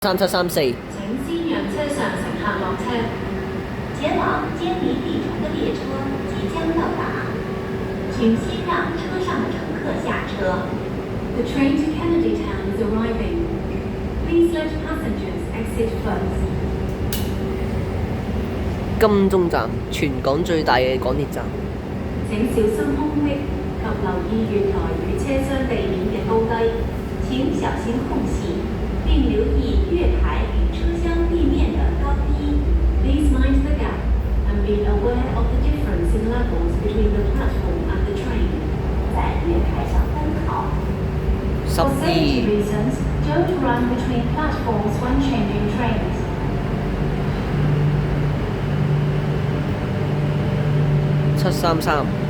3734請先讓車上乘客落車。前往堅尼地城的列車即將到達，請先讓車上的乘客下車。The train to Kennedy Town is arriving. Please let passengers exit first. 金鐘站，全港最大嘅港鐵站。請小心空隙及留意月台與車廂地面嘅高低。請小心空隙，並留意月台與車廂地面的高低。Please mind the gap and be aware of the difference in levels between the platform and the train. 在月台上奔跑。For safety reasons, don't run between platforms when changing trains. 733